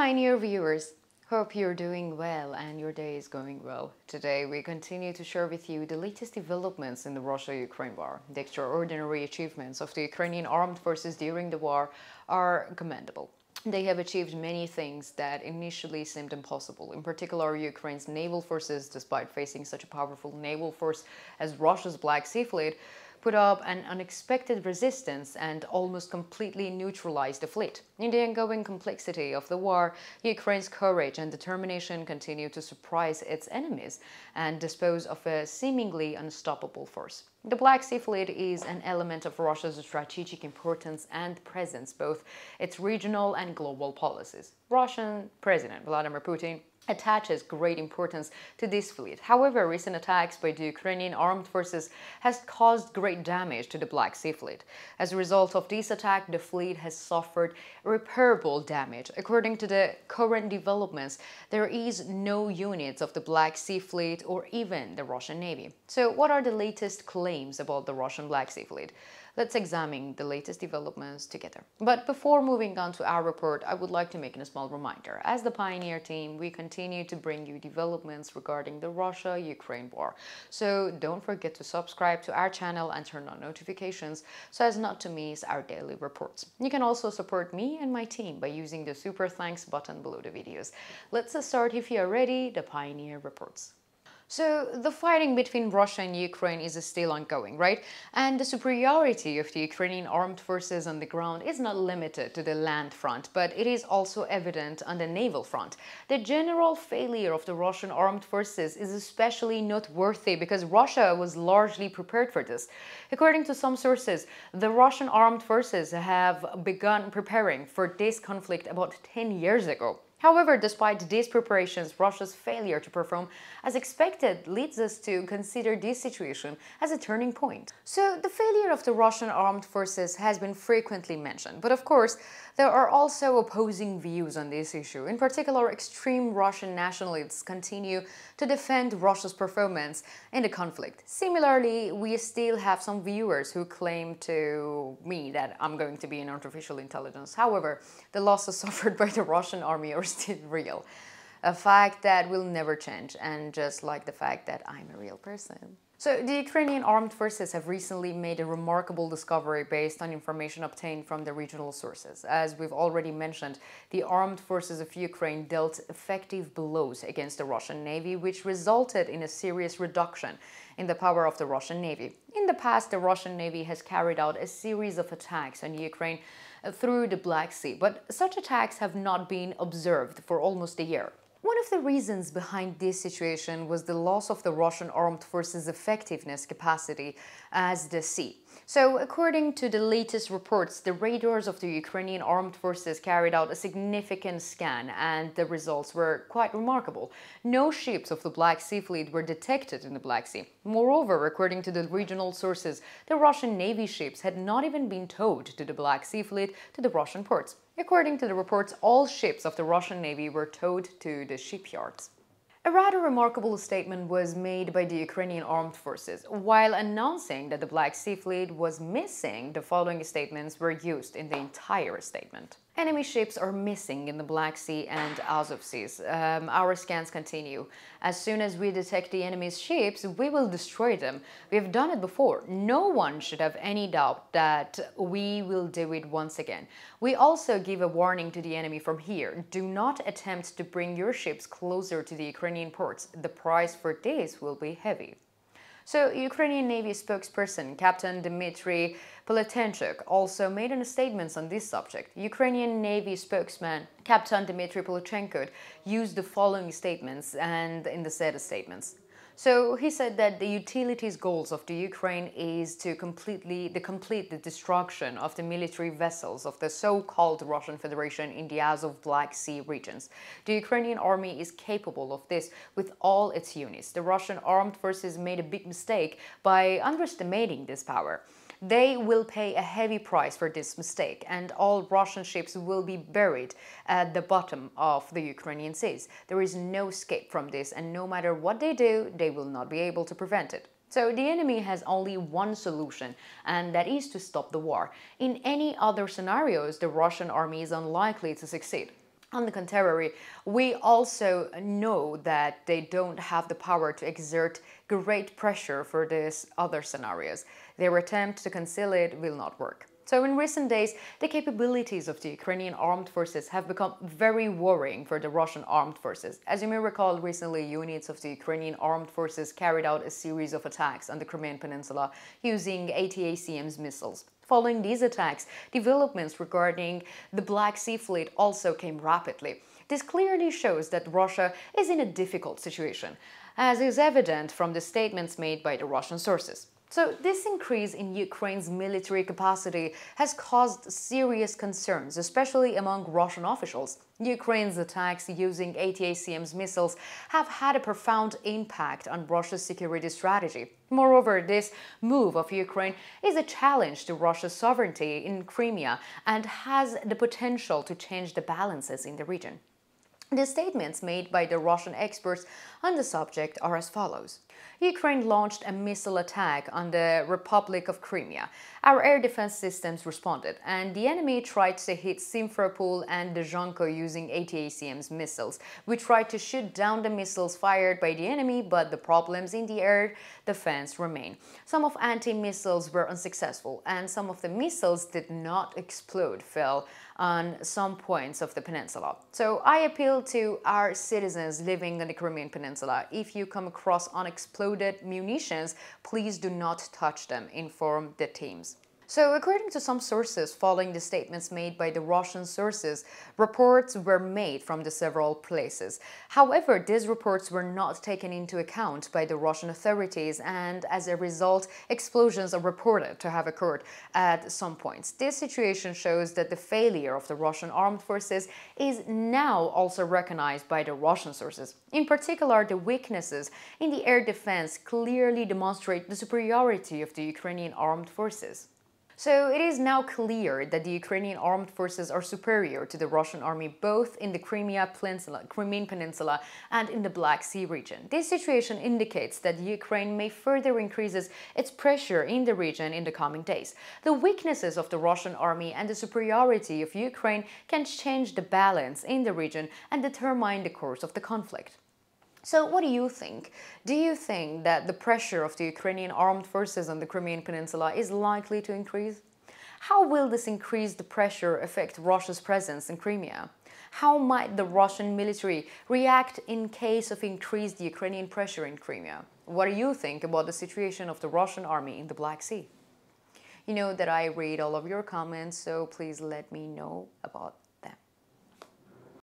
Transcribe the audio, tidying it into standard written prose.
Pioneer viewers, hope you're doing well and your day is going well. Today we continue to share with you the latest developments in the Russia-Ukraine war. The extraordinary achievements of the Ukrainian Armed Forces during the war are commendable. They have achieved many things that initially seemed impossible. In particular, Ukraine's naval forces, despite facing such a powerful naval force as Russia's Black Sea Fleet, put up an unexpected resistance and almost completely neutralized the fleet. In the ongoing complexity of the war, Ukraine's courage and determination continue to surprise its enemies and dispose of a seemingly unstoppable force. The Black Sea Fleet is an element of Russia's strategic importance and presence, both its regional and global policies. Russian President Vladimir Putin attaches great importance to this fleet. However, recent attacks by the Ukrainian Armed Forces has caused great damage to the Black Sea Fleet. As a result of this attack, the fleet has suffered irreparable damage. According to the current developments, there is no units of the Black Sea Fleet or even the Russian Navy. So what are the latest claims about the Russian Black Sea Fleet? Let's examine the latest developments together. But before moving on to our report, I would like to make a small reminder. As the Pioneer team, we continue to bring you developments regarding the Russia-Ukraine war. So don't forget to subscribe to our channel and turn on notifications so as not to miss our daily reports. You can also support me and my team by using the super thanks button below the videos. Let's start, if you are ready, the Pioneer reports. So the fighting between Russia and Ukraine is still ongoing, right? And the superiority of the Ukrainian armed forces on the ground is not limited to the land front, but it is also evident on the naval front. The general failure of the Russian armed forces is especially noteworthy because Russia was largely prepared for this. According to some sources, the Russian armed forces have begun preparing for this conflict about 10 years ago. However, despite these preparations, Russia's failure to perform as expected leads us to consider this situation as a turning point. So, the failure of the Russian armed forces has been frequently mentioned, but of course, there are also opposing views on this issue. In particular, extreme Russian nationalists continue to defend Russia's performance in the conflict. Similarly, we still have some viewers who claim to me that I'm going to be an artificial intelligence. However, the losses suffered by the Russian army are still real. A fact that will never change, and just like the fact that I'm a real person. So, the Ukrainian armed forces have recently made a remarkable discovery based on information obtained from the regional sources. As we've already mentioned, the armed forces of Ukraine dealt effective blows against the Russian Navy, which resulted in a serious reduction in the power of the Russian Navy. In the past, the Russian Navy has carried out a series of attacks on Ukraine through the Black Sea, but such attacks have not been observed for almost a year. One of the reasons behind this situation was the loss of the Russian armed forces' effectiveness capacity as the sea. So, according to the latest reports, the radars of the Ukrainian armed forces carried out a significant scan, and the results were quite remarkable. No ships of the Black Sea Fleet were detected in the Black Sea. Moreover, according to the regional sources, the Russian Navy ships had not even been towed to the Black Sea Fleet to the Russian ports. According to the reports, all ships of the Russian Navy were towed to the shipyards. A rather remarkable statement was made by the Ukrainian armed forces. While announcing that the Black Sea Fleet was missing, the following statements were used in the entire statement. Enemy ships are missing in the Black Sea and Azov Seas. Our scans continue. As soon as we detect the enemy's ships, we will destroy them. We have done it before. No one should have any doubt that we will do it once again. We also give a warning to the enemy from here. Do not attempt to bring your ships closer to the Ukrainian ports. The price for this will be heavy. So, Ukrainian Navy spokesperson Captain Dmitry Politanchuk also made statements on this subject. Ukrainian Navy spokesman Captain Dmitry Politanchuk used the following statements and in the said statements. So he said that the utilities goals of the Ukraine is to complete the destruction of the military vessels of the so-called Russian Federation in the Azov Black Sea regions. The Ukrainian army is capable of this with all its units. The Russian armed forces made a big mistake by underestimating this power. They will pay a heavy price for this mistake, and all Russian ships will be buried at the bottom of the Ukrainian seas. There is no escape from this, and no matter what they do, they will not be able to prevent it. So the enemy has only one solution, and that is to stop the war. In any other scenarios, the Russian army is unlikely to succeed. On the contrary, we also know that they don't have the power to exert great pressure for these other scenarios. Their attempt to conceal it will not work. So in recent days, the capabilities of the Ukrainian armed forces have become very worrying for the Russian armed forces. As you may recall, recently units of the Ukrainian armed forces carried out a series of attacks on the Crimean Peninsula using ATACMS missiles. Following these attacks, developments regarding the Black Sea Fleet also came rapidly. This clearly shows that Russia is in a difficult situation, as is evident from the statements made by the Russian sources. So this increase in Ukraine's military capacity has caused serious concerns, especially among Russian officials. Ukraine's attacks using ATACMS missiles have had a profound impact on Russia's security strategy. Moreover, this move of Ukraine is a challenge to Russia's sovereignty in Crimea and has the potential to change the balances in the region. The statements made by the Russian experts on the subject are as follows. Ukraine launched a missile attack on the Republic of Crimea. Our air defense systems responded, and the enemy tried to hit Simferopol and Dzhanko using ATACMS missiles. We tried to shoot down the missiles fired by the enemy, but the problems in the air defense remain. Some of anti-missiles were unsuccessful, and some of the missiles did not explode, fell on some points of the peninsula. So I appeal to our citizens living on the Crimean Peninsula. If you come across unexploded munitions, please do not touch them. Inform the teams. So, according to some sources, following the statements made by the Russian sources, reports were made from the several places. However, these reports were not taken into account by the Russian authorities, and as a result, explosions are reported to have occurred at some points. This situation shows that the failure of the Russian armed forces is now also recognized by the Russian sources. In particular, the weaknesses in the air defense clearly demonstrate the superiority of the Ukrainian armed forces. So it is now clear that the Ukrainian armed forces are superior to the Russian army both in the Crimean Peninsula and in the Black Sea region. This situation indicates that Ukraine may further increase its pressure in the region in the coming days. The weaknesses of the Russian army and the superiority of Ukraine can change the balance in the region and determine the course of the conflict. So what do you think? Do you think that the pressure of the Ukrainian armed forces on the Crimean Peninsula is likely to increase? How will this increased pressure affect Russia's presence in Crimea? How might the Russian military react in case of increased Ukrainian pressure in Crimea? What do you think about the situation of the Russian army in the Black Sea? You know that I read all of your comments, so please let me know about